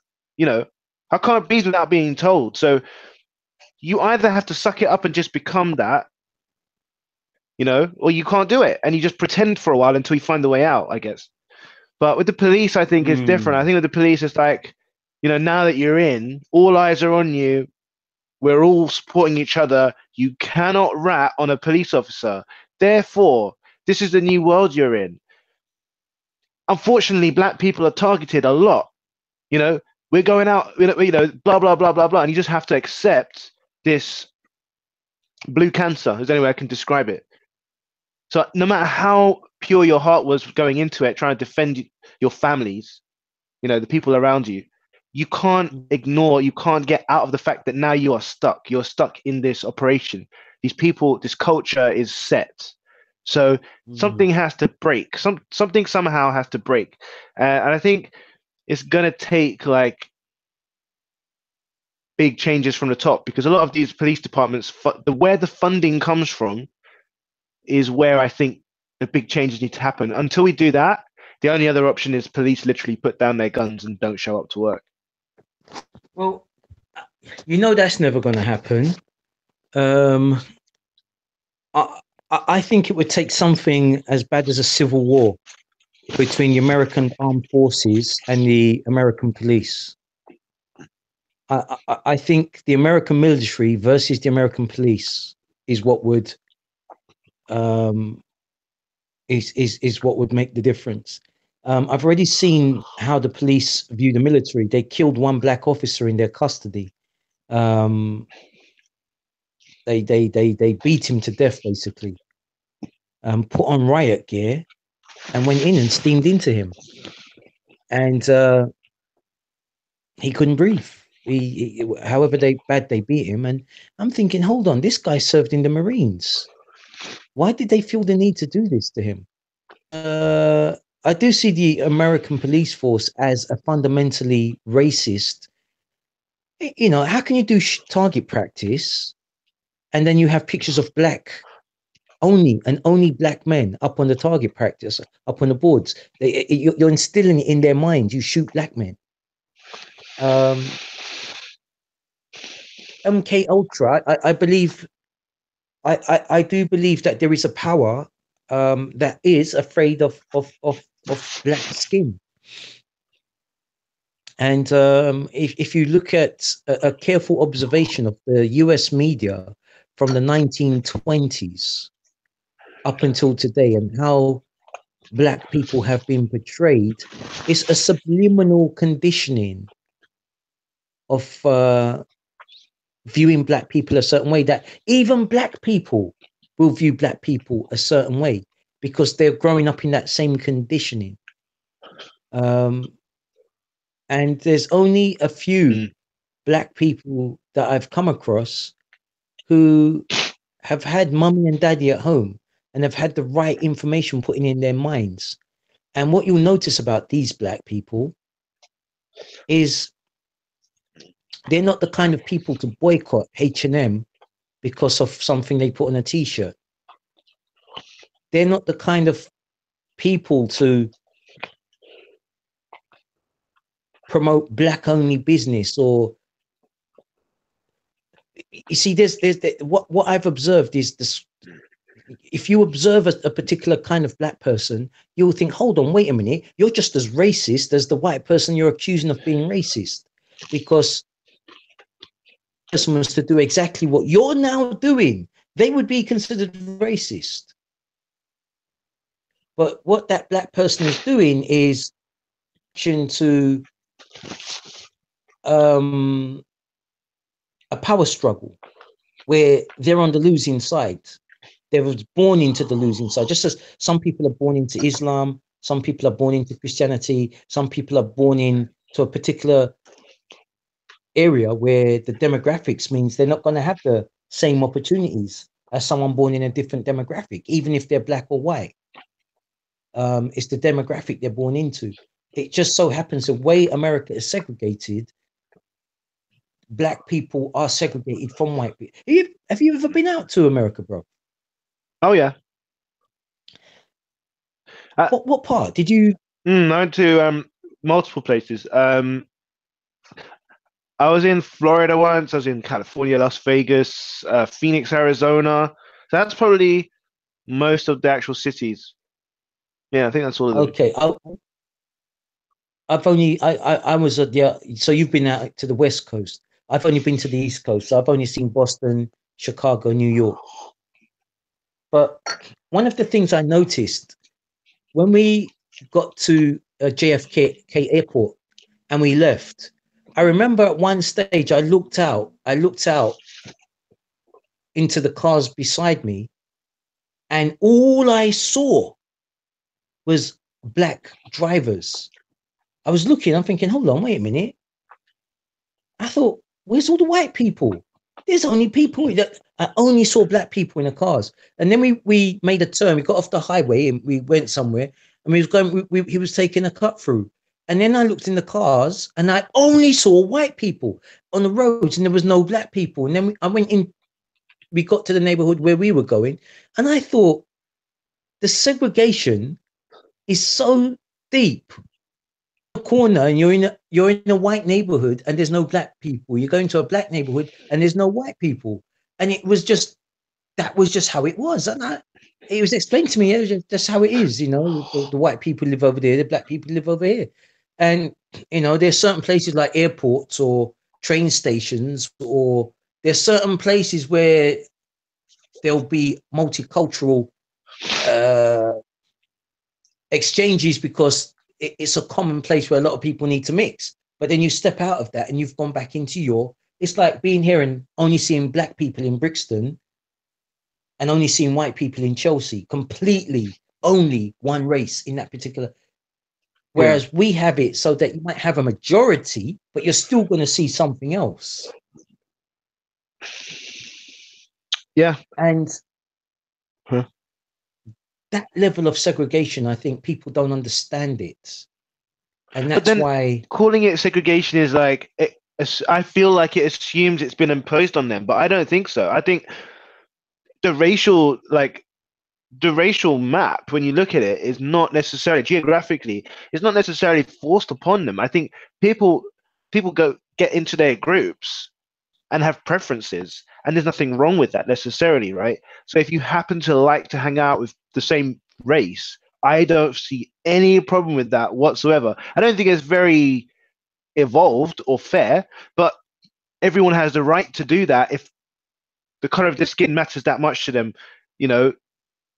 breathe without being told. So you either have to suck it up and just become that, you know, or you can't do it and you just pretend for a while until you find the way out, I guess. But with the police, I think it's different. I think with the police, it's like, you know, now that you're in, all eyes are on you. We're all supporting each other. You cannot rat on a police officer. Therefore, this is the new world you're in. Unfortunately, black people are targeted a lot. You know, we're going out, you know, blah, blah, blah, blah, blah. And you just have to accept this blue cancer, is the only way I can describe it. So no matter how pure your heart was going into it, trying to defend your families, you know, the people around you, you can't ignore, you can't get out of the fact that now you are stuck. You're stuck in this operation. These people, this culture is set. So something has to break. Something somehow has to break. And I think it's going to take like big changes from the top, because a lot of these police departments, where the funding comes from is where I think the big changes need to happen. Until we do that, the only other option is police literally put down their guns and don't show up to work. Well, you know that's never going to happen. I think it would take something as bad as a civil war between the American armed forces and the American police. I think the American military versus the American police is what would is what would make the difference. I've already seen how the police view the military. They killed one black officer in their custody. They beat him to death, basically. Put on riot gear and went in and steamed into him. And he couldn't breathe. However bad they beat him. And I'm thinking, hold on, this guy served in the Marines. Why did they feel the need to do this to him? I do see the American police force as a fundamentally racist. You know, how can you do target practice and then you have pictures of only black men up on the target practice, up on the boards? You're instilling it in their mind. You shoot black men. MK Ultra, I believe, I do believe that there is a power that is afraid of black skin. And if you look at a careful observation of the US media from the 1920s up until today, and how black people have been portrayed, it's a subliminal conditioning of viewing black people a certain way, that even black people will view black people a certain way because they're growing up in that same conditioning. And there's only a few black people that I've come across who have had mummy and daddy at home and have had the right information put in their minds. And what you'll notice about these black people is they're not the kind of people to boycott H&M because of something they put on a t-shirt. They're not the kind of people to promote black only business, or you see, there's what I've observed is this. If you observe a particular kind of black person, you'll think, hold on, wait a minute, you're just as racist as the white person you're accusing of being racist, because person was to do exactly what you're now doing, they would be considered racist. But what that black person is doing is to a power struggle where they're on the losing side. They were born into the losing side, just as some people are born into Islam, some people are born into Christianity, some people are born into a particular area where the demographics means they're not going to have the same opportunities as someone born in a different demographic, even if they're black or white. It's the demographic they're born into. It just so happens the way America is segregated, black people are segregated from white people. Have you ever been out to America, bro? Oh yeah. What part did you? I went to multiple places. I was in Florida once. I was in California, Las Vegas, Phoenix, Arizona. So that's probably most of the actual cities. Yeah, I think that's all of them. Okay, I was at the. So you've been out to the West Coast. I've only been to the East Coast. So I've only seen Boston, Chicago, New York. But one of the things I noticed when we got to JFK Airport and we left, I remember at one stage I looked out into the cars beside me, and all I saw was black drivers. I was looking, I'm thinking, hold on, wait a minute. I thought, where's all the white people? There's only people that I only saw black people in the cars. And then we made a turn. We got off the highway and we went somewhere, and we was going. He was taking a cut through. And then I looked in the cars and I only saw white people on the roads, and there was no black people. And then I went in. We got to the neighborhood where we were going, and I thought the segregation is so deep. Corner, and you're in a white neighborhood and there's no black people. You're going to a black neighborhood and there's no white people, and it was just how it was. And it was explained to me, that's how it is. You know, the white people live over there, the black people live over here, and you know, there's certain places like airports or train stations, or there's certain places where there'll be multicultural exchanges because it's a common place where a lot of people need to mix. But then you step out of that and you've gone back into it's like being here and only seeing black people in Brixton and only seeing white people in Chelsea, completely only one race in that particular. Whereas we have it so that you might have a majority, but you're still going to see something else. Yeah. And that level of segregation, I think people don't understand it. And that's why calling it segregation is like, I feel like it assumes it's been imposed on them, but I don't think so. I think the racial map, when you look at it, is not necessarily geographically, it's not necessarily forced upon them. I think people get into their groups and have preferences, and there's nothing wrong with that necessarily, right? So if you happen to like to hang out with the same race, I don't see any problem with that whatsoever. I don't think it's very evolved or fair, but everyone has the right to do that if the color of their skin matters that much to them. You know,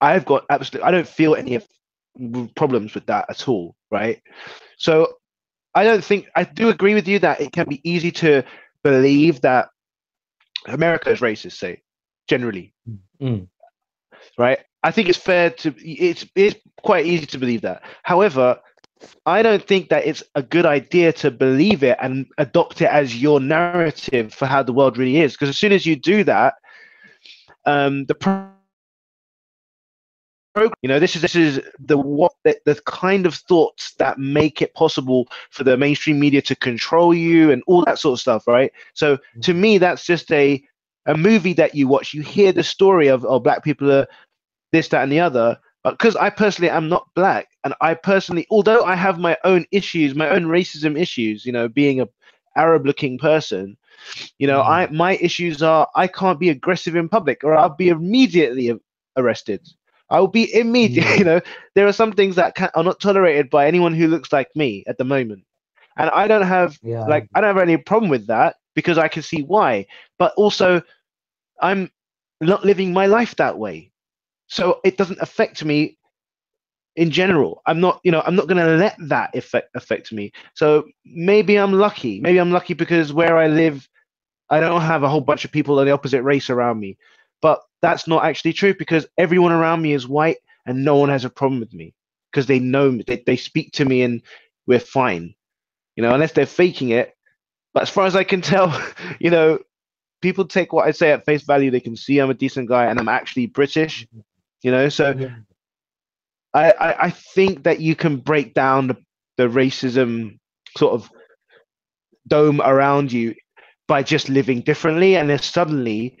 I've got absolutely, I don't feel any problems with that at all, right? So I don't think, I do agree with you that it can be easy to believe that America is racist, say, generally, right? I think it's fair to, it's quite easy to believe that. However, I don't think that it's a good idea to believe it and adopt it as your narrative for how the world really is. Because as soon as you do that, this is the kind of thoughts that make it possible for the mainstream media to control you and all that sort of stuff, right? So to me, that's just a movie that you watch. You hear the story of black people are this, that, and the other. Because I personally am not black, and I personally, although I have my own issues, my own racism issues, being a Arab-looking person, my issues are I can't be aggressive in public, or I'll be immediately arrested. I will be immediate. There are some things that are not tolerated by anyone who looks like me at the moment, and I don't have I don't have any problem with that because I can see why. But also, I'm not living my life that way, so it doesn't affect me in general. I'm not going to let that affect me. So maybe I'm lucky. Maybe I'm lucky because where I live, I don't have a whole bunch of people of the opposite race around me. But that's not actually true because everyone around me is white and no one has a problem with me because they know me. They speak to me and we're fine, unless they're faking it. But as far as I can tell, people take what I say at face value. They can see I'm a decent guy and I'm actually British, so I think that you can break down the racism sort of dome around you by just living differently, and then suddenly,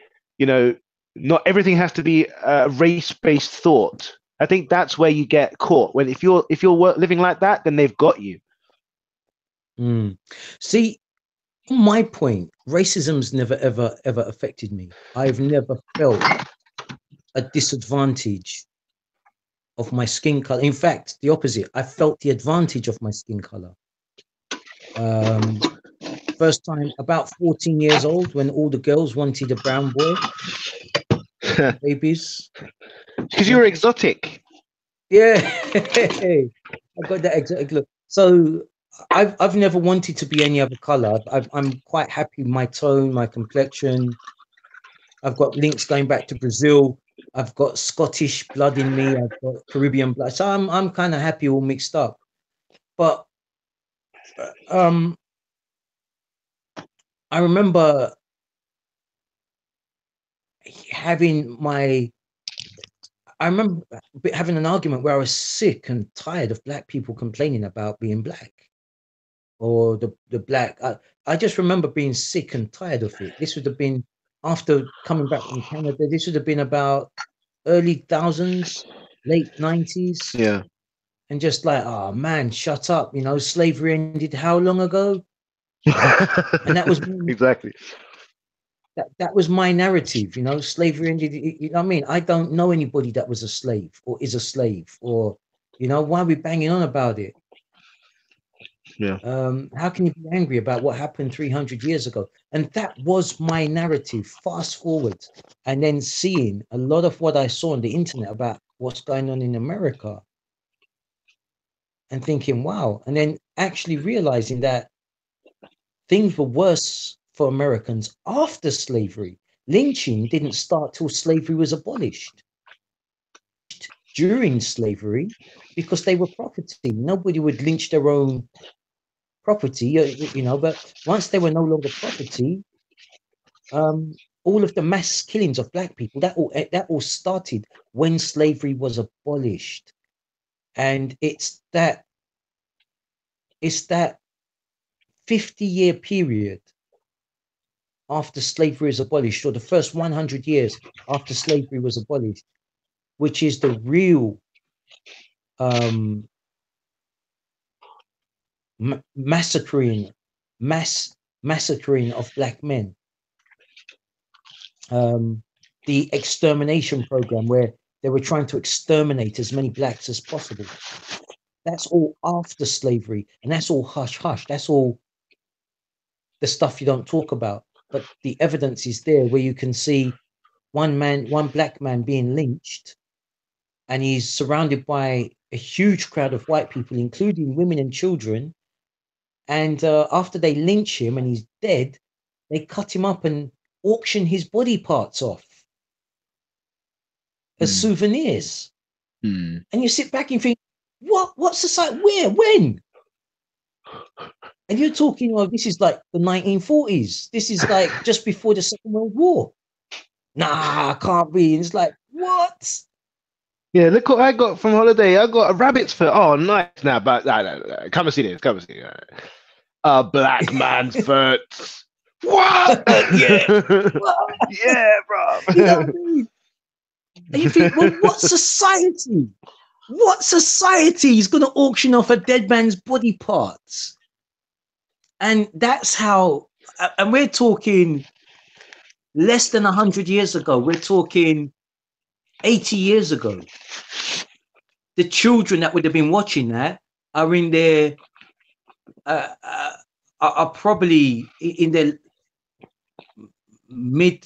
not everything has to be a race-based thought. I think that's where you get caught. When if you're living like that, then they've got you. See, my point, racism's never ever affected me. I've never felt a disadvantage of my skin color. In fact, the opposite. I felt the advantage of my skin color. First time about 14 years old when all the girls wanted a brown boy. Babies. Because you were exotic. Yeah. I got that exotic look. So I've never wanted to be any other color. I'm quite happy with my tone, my complexion. I've got links going back to Brazil. I've got Scottish blood in me. I've got Caribbean blood. So I'm kind of happy, all mixed up. But I remember having an argument where I was sick and tired of black people complaining about being black, or the black. I just remember being sick and tired of it. This would have been after coming back from Canada. This would have been about early thousands, late 90s. Yeah. And just like, oh man, shut up. Slavery ended how long ago? And that was exactly. That was my narrative, slavery ended. You know what I mean? I don't know anybody that was a slave or is a slave, or, why are we banging on about it? Yeah. How can you be angry about what happened 300 years ago? And that was my narrative. Fast forward, and then seeing a lot of what I saw on the internet about what's going on in America, and thinking, wow, and then actually realizing that things were worse for Americans after slavery. Lynching didn't start till slavery was abolished. During slavery, because they were property. Nobody would lynch their own property, but once they were no longer property, all of the mass killings of black people, that all started when slavery was abolished. And it's that 50-year period after slavery is abolished, or the first 100 years after slavery was abolished, which is the real massacring of black men. the extermination program where they were trying to exterminate as many blacks as possible. That's all after slavery, and that's all hush hush. That's all the stuff you don't talk about. But the evidence is there where you can see one black man being lynched, and he's surrounded by a huge crowd of white people, including women and children. And after they lynch him and he's dead, they cut him up and auction his body parts off as souvenirs. And you sit back and think, what society, where, when? And you're talking, oh, this is like the 1940s. This is like just before the Second World War. Nah, can't be. And it's like, what? Yeah, look what I got from holiday. I got a rabbit's foot. Oh, nice. Now, but come and see this. Come and see this. A black man's foot. What? Yeah. Yeah, bro. You know what I mean? And you think, well, what society? What society is going to auction off a dead man's body parts? And that's how, and we're talking less than 100 years ago. We're talking 80 years ago. The children that would have been watching that are in their, are probably in their mid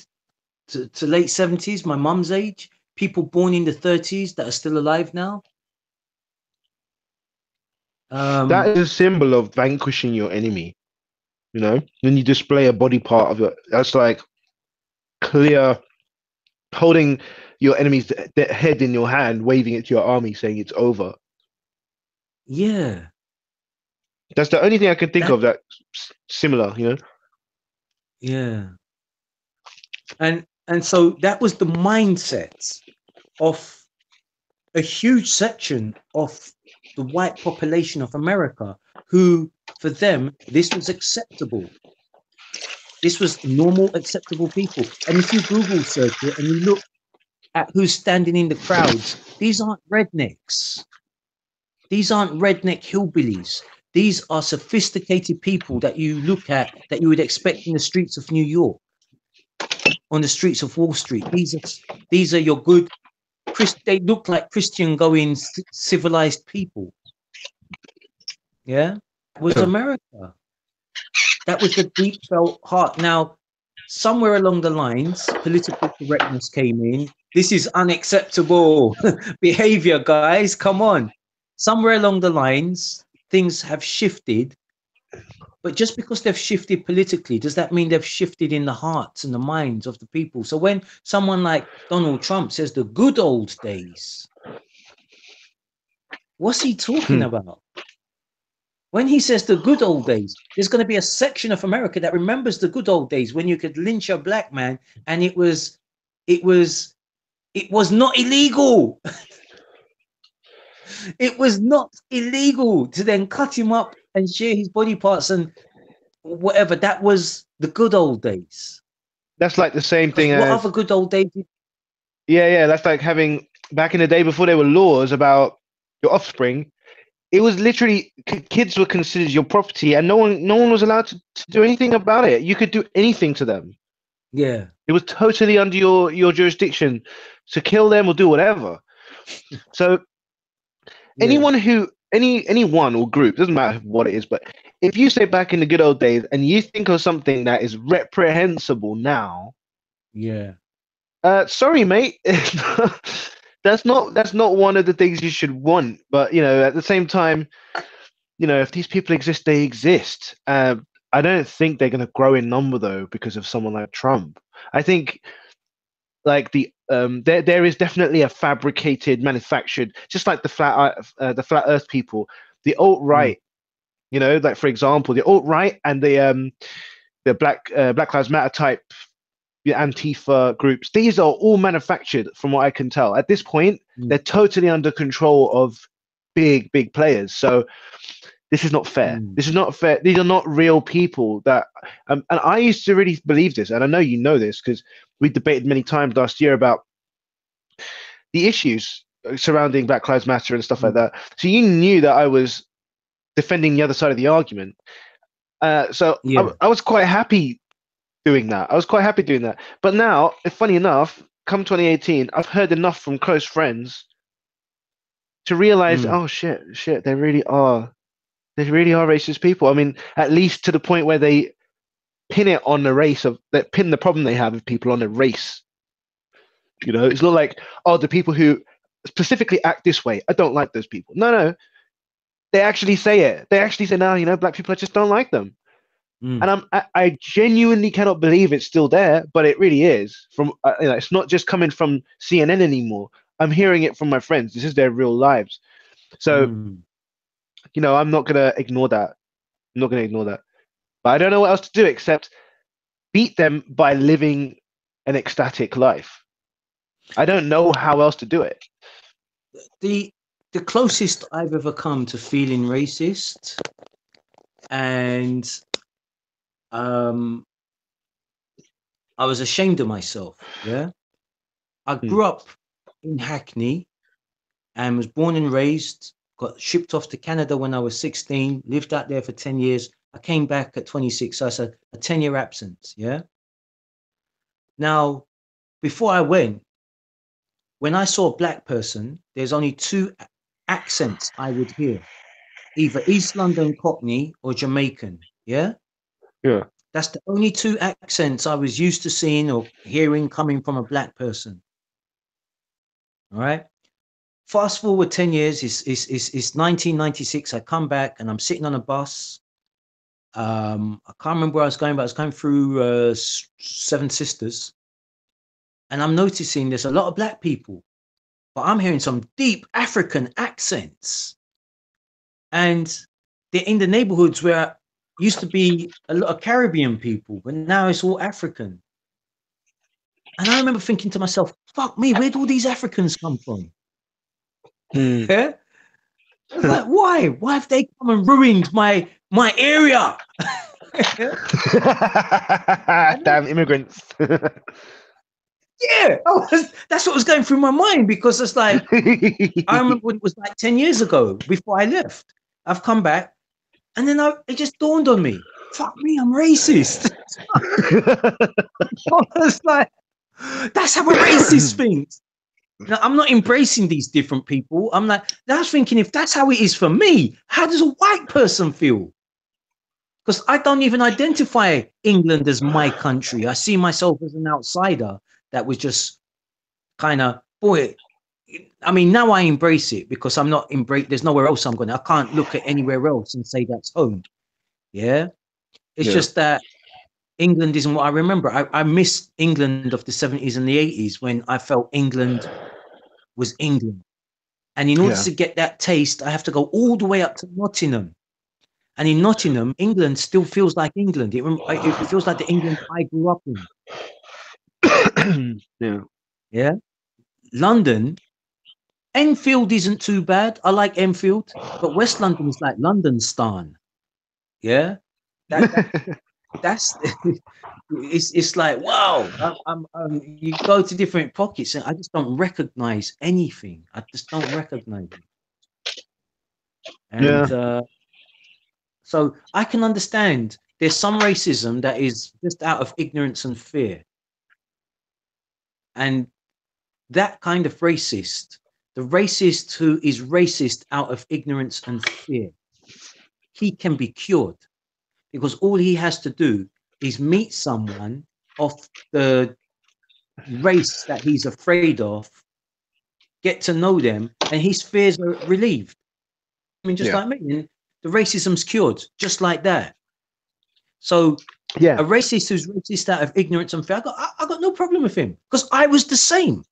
to late 70s, my mum's age. People born in the 30s that are still alive now. That is a symbol of vanquishing your enemy. You know, when you display a body part of it, that's like clear, holding your enemy's head in your hand, waving it to your army, saying it's over. Yeah. That's the only thing I can think of that's similar, you know? Yeah. And so that was the mindset of a huge section of the white population of America, who, for them, this was acceptable. This was normal, acceptable people. And if you Google search it and you look at who's standing in the crowds, these aren't rednecks. These aren't redneck hillbillies. These are sophisticated people that you look at that you would expect in the streets of New York, on the streets of Wall Street. These are your good, they look like Christian going civilized people. Yeah, it was America. That was the deep felt heart. Now, somewhere along the lines, political correctness came in. This is unacceptable behavior, guys. Come on. Somewhere along the lines, things have shifted. But just because they've shifted politically, does that mean they've shifted in the hearts and the minds of the people? So when someone like Donald Trump says the good old days, what's he talking about? When he says the good old days, there's going to be a section of America that remembers the good old days when you could lynch a black man and it was not illegal. It was not illegal to then cut him up and share his body parts and whatever. That was the good old days. That's like the same thing what as other good old days? yeah. That's like having back in the day before there were laws about your offspring. It was literally kids were considered your property, and no one was allowed to do anything about it. You could do anything to them. Yeah, it was totally under your jurisdiction to kill them or do whatever. So anyone who anyone or group, doesn't matter what it is, but if you say back in the good old days and you think of something that is reprehensible now, sorry, mate. That's not one of the things you should want. But at the same time, if these people exist, they exist. I don't think they're going to grow in number though because of someone like Trump. I think like there is definitely a fabricated, manufactured, just like the flat Earth people, the alt-right. Like for example, the alt-right and the Black Lives Matter type. Antifa groups, these are all manufactured from what I can tell. At this point, they're totally under control of big players. So this is not fair. This is not fair. These are not real people that and I used to really believe this, and I know you know this because we debated many times last year about the issues surrounding Black Lives Matter and stuff like that. So you knew that I was defending the other side of the argument. I was quite happy doing that. I was quite happy doing that. But now, funny enough, come 2018, I've heard enough from close friends to realize, Mm. oh shit, they really are racist people. I mean, at least to the point where they pin it on the race of that pin the problem they have with people on the race. It's not like, oh, the people who specifically act this way, I don't like those people. No, they actually say it. They actually say, no, black people, I just don't like them. Mm. And I genuinely cannot believe it's still there, but it really is. It's not just coming from CNN anymore. I'm hearing it from my friends. This is their real lives. So, Mm. I'm not gonna ignore that. I'm not gonna ignore that. But I don't know what else to do except beat them by living an ecstatic life. I don't know how else to do it. The closest I've ever come to feeling racist, and I was ashamed of myself. Yeah, I grew up in Hackney and was born and raised. Got shipped off to Canada when I was 16. Lived out there for 10 years. I came back at 26. So it's a 10-year absence. Yeah. Now, before I went, when I saw a black person, there's only two accents I would hear, either East London Cockney or Jamaican. Yeah. Yeah. That's the only two accents I was used to seeing or hearing coming from a black person. All right. Fast forward 10 years, it's 1996. I come back and I'm sitting on a bus. I can't remember where I was going, but I was going through Seven Sisters. And I'm noticing there's a lot of black people, but I'm hearing some deep African accents. And they're in the neighborhoods where used to be a lot of Caribbean people, but now it's all African. And I remember thinking to myself, fuck me, where'd all these Africans come from? Yeah? I was like, why? Why have they come and ruined my area? Damn immigrants. Yeah, that's what was going through my mind, because it's like, I remember when it was like 10 years ago before I left. I've come back and then it just dawned on me, fuck me, I'm racist. I was like, that's how a racist thinks. Now, I'm not embracing these different people. I'm like, I was thinking, if that's how it is for me, how does a white person feel? Because I don't even identify England as my country. I see myself as an outsider that was just kind of, boy, I mean, now I embrace it because I'm not there's nowhere else I'm going. I can't look at anywhere else and say that's home. Yeah. It's just that England isn't what I remember. I miss England of the 70s and the 80s when I felt England was England. And in order to get that taste, I have to go all the way up to Nottingham. And in Nottingham, England still feels like England. It feels like the England I grew up in. Yeah. London, Enfield isn't too bad. I like Enfield, but West London is like London Stan. Yeah. That's it's like, wow. You go to different pockets and I just don't recognize anything. I just don't recognize it. And so I can understand there's some racism that is just out of ignorance and fear. And that kind of racist, the racist who is racist out of ignorance and fear, he can be cured, because all he has to do is meet someone of the race that he's afraid of, get to know them, and his fears are relieved. I mean, just like me, and the racism's cured, just like that. So a racist who's racist out of ignorance and fear, I got no problem with him, because I was the same.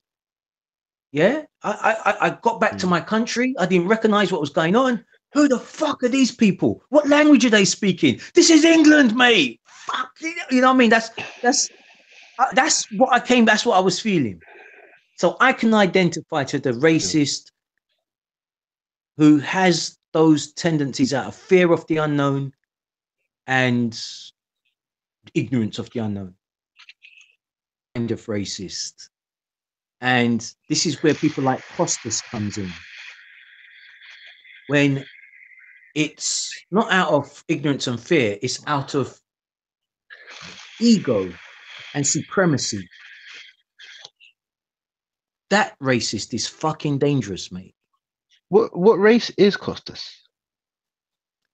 Yeah, I got back to my country. I didn't recognize what was going on. Who the fuck are these people? What language are they speaking? This is England, mate. Fuck, you know what I mean? That's what I came. That's what I was feeling. So I can identify to the racist who has those tendencies out of fear of the unknown and ignorance of the unknown. Kind of racist. And this is where people like Costas comes in. When it's not out of ignorance and fear, it's out of ego and supremacy. That racist is fucking dangerous, mate. What race is Costas?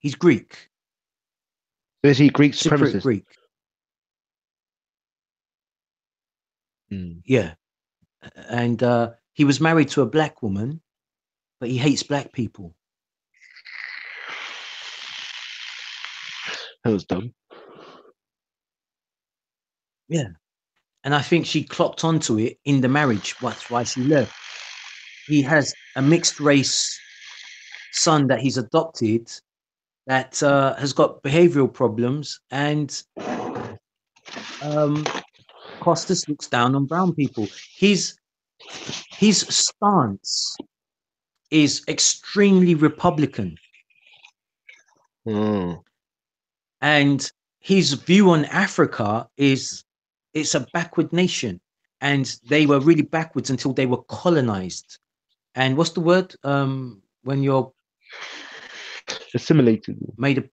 He's Greek, Is he Greek Cypriot supremacist? Greek. Hmm. Yeah. And he was married to a black woman, but he hates black people. That was dumb. Yeah. And I think she clocked onto it in the marriage. That's why she left. He has a mixed race son that he's adopted that has got behavioral problems, and Costas looks down on brown people. His stance is extremely Republican, Oh. and his view on Africa is it's a backward nation, and they were really backwards until they were colonized. And what's the word when you're Assimilated. made a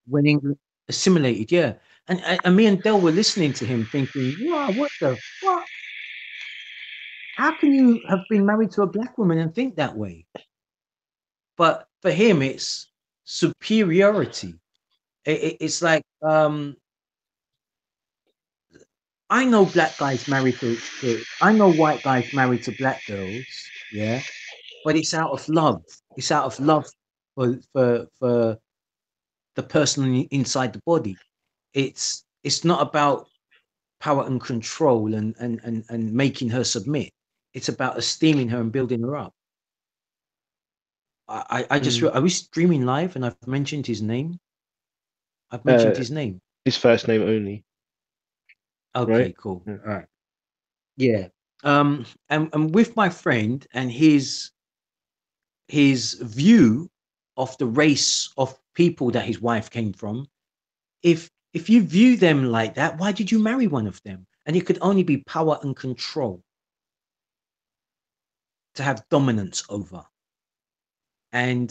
when England assimilated? Yeah. And me and Del were listening to him thinking, wow, what the what? How can you have been married to a black woman and think that way? But for him, it's superiority. It's like I know black guys married to I know white guys married to black girls, yeah, but it's out of love. It's out of love for the person inside the body. It's not about power and control and making her submit. It's about esteeming her and building her up. I just Mm. are we streaming live and I've mentioned his name? I've mentioned his name. His first name only. Okay, Right? cool. Yeah. All right. Yeah. And with my friend and his view of the race of people that his wife came from, if you view them like that, why did you marry one of them? And it could only be power and control to have dominance over. And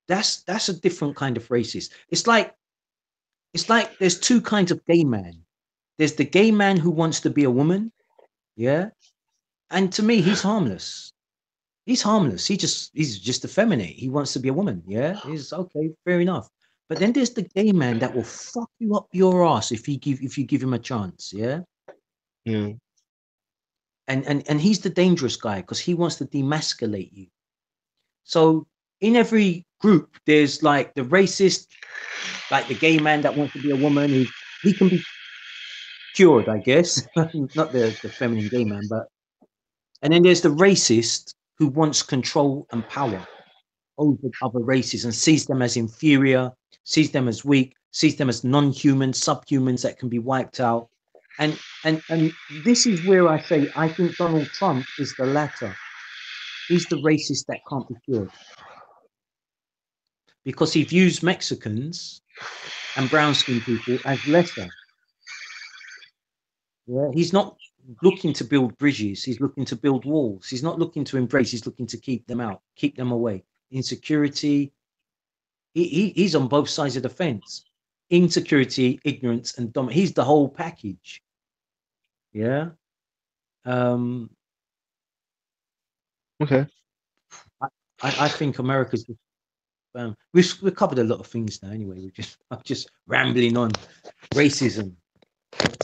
that's a different kind of racist. It's like there's two kinds of gay man. There's the gay man who wants to be a woman, yeah. And to me, he's harmless. He's harmless. He's just effeminate. He wants to be a woman, yeah. He's okay, fair enough. But then there's the gay man that will fuck you up your ass if you give him a chance, yeah. Yeah. And he's the dangerous guy because he wants to demasculate you. So in every group, there's like the racist, like the gay man that wants to be a woman. He can be cured, I guess. Not the feminine gay man, but and then there's the racist who wants control and power over other races and sees them as inferior, sees them as weak, sees them as non-human, subhumans that can be wiped out. And this is where I say I think Donald Trump is the latter. He's the racist that can't be cured. Because he views Mexicans and brown skinned people as lesser. Yeah, he's not looking to build bridges, he's looking to build walls. He's not looking to embrace, he's looking to keep them out, keep them away. Insecurity, he's on both sides of the fence. Insecurity, ignorance, and he's the whole package. Yeah. Okay. I think America's we've covered a lot of things now anyway. I'm just rambling on racism.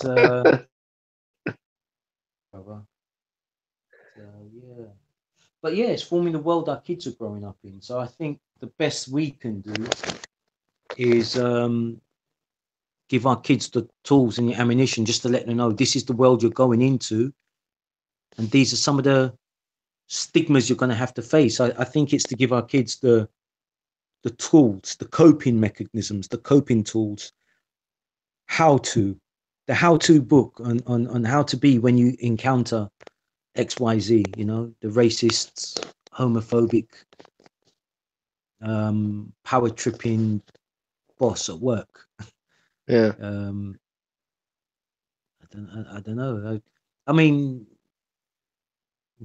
But yeah. But yeah, it's forming the world our kids are growing up in. So I think the best we can do is give our kids the tools and the ammunition just to let them know this is the world you're going into. And these are some of the stigmas you're going to have to face. I think it's to give our kids the tools, the coping mechanisms, the coping tools, the how-to book on how to be when you encounter XYZ, you know, the racists, homophobic, power tripping boss at work. Yeah. I don't know. I mean,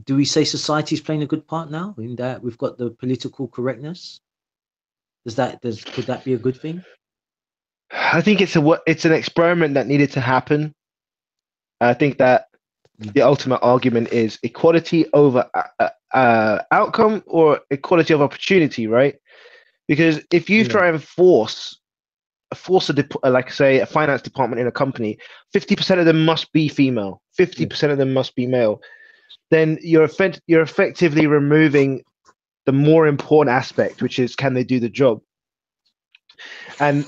do we say society is playing a good part now in that we've got the political correctness? Could that be a good thing? I think it's an experiment that needed to happen. I think that the ultimate argument is equality over outcome or equality of opportunity, right? Because if you Yeah. try and like say a finance department in a company, 50% of them must be female, 50% of them must be male, then you're effectively removing the more important aspect, which is can they do the job? And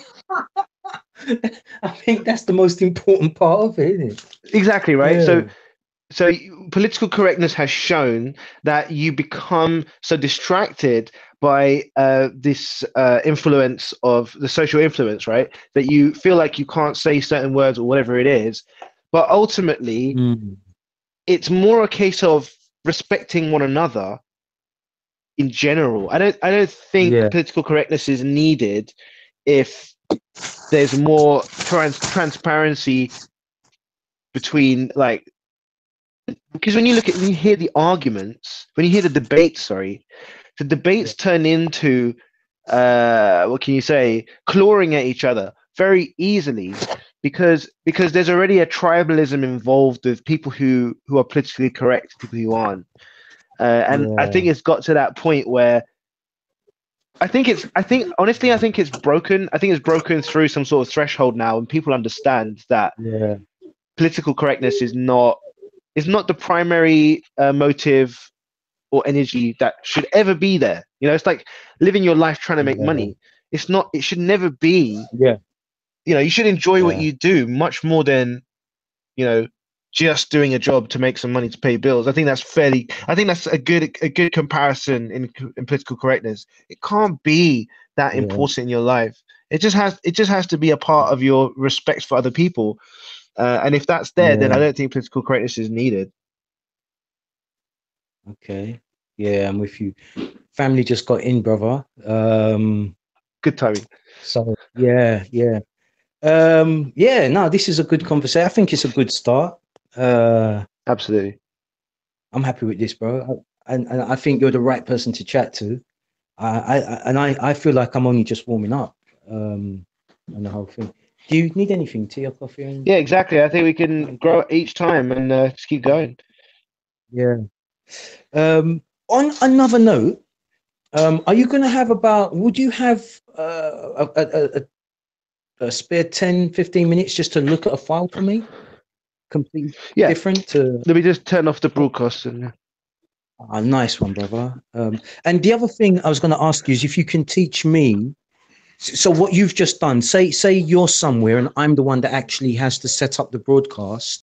I think that's the most important part of it, isn't it? exactly right. Yeah. So political correctness has shown that you become so distracted by this influence of the social influence, right? That you feel like you can't say certain words or whatever it is. But ultimately, Mm. it's more a case of respecting one another in general. I don't think Yeah. political correctness is needed if there's more transparency between like because when you hear the arguments, when you hear the debates, sorry, the debates turn into what can you say, clawing at each other very easily because there's already a tribalism involved with people who are politically correct, people who aren't. And I Yeah. think it's got to that point where I think it's broken. I think it's broken through some sort of threshold now, and people understand that Yeah. political correctness is not the primary motive or energy that should ever be there. You know, it's like living your life trying to make Yeah. money. It's not. It should never be. Yeah. You know, you should enjoy what Yeah. you do much more than you know just doing a job to make some money to pay bills. I think that's a good comparison in political correctness. It can't be that Yeah. important in your life. It just has to be a part of your respect for other people. And if that's there, then I Yeah. don't think political correctness is needed. Okay. Yeah, I'm with you. Family just got in, brother. Good timing. So yeah, yeah. Yeah, no, this is a good conversation. I think it's a good start. Absolutely. I'm happy with this, bro. And I think you're the right person to chat to. I feel like I'm only just warming up. On the whole thing. Do you need anything? Tea or coffee? Yeah, exactly. I think we can grow each time and just keep going. Yeah. On another note, are you going to have about? Would you have a spare 10, 15 minutes just to look at a file for me? Completely Yeah. different to. Let me just turn off the broadcast and A nice one, brother. And the other thing I was going to ask you is if you can teach me. So what you've just done, say you're somewhere and I'm the one that actually has to set up the broadcast.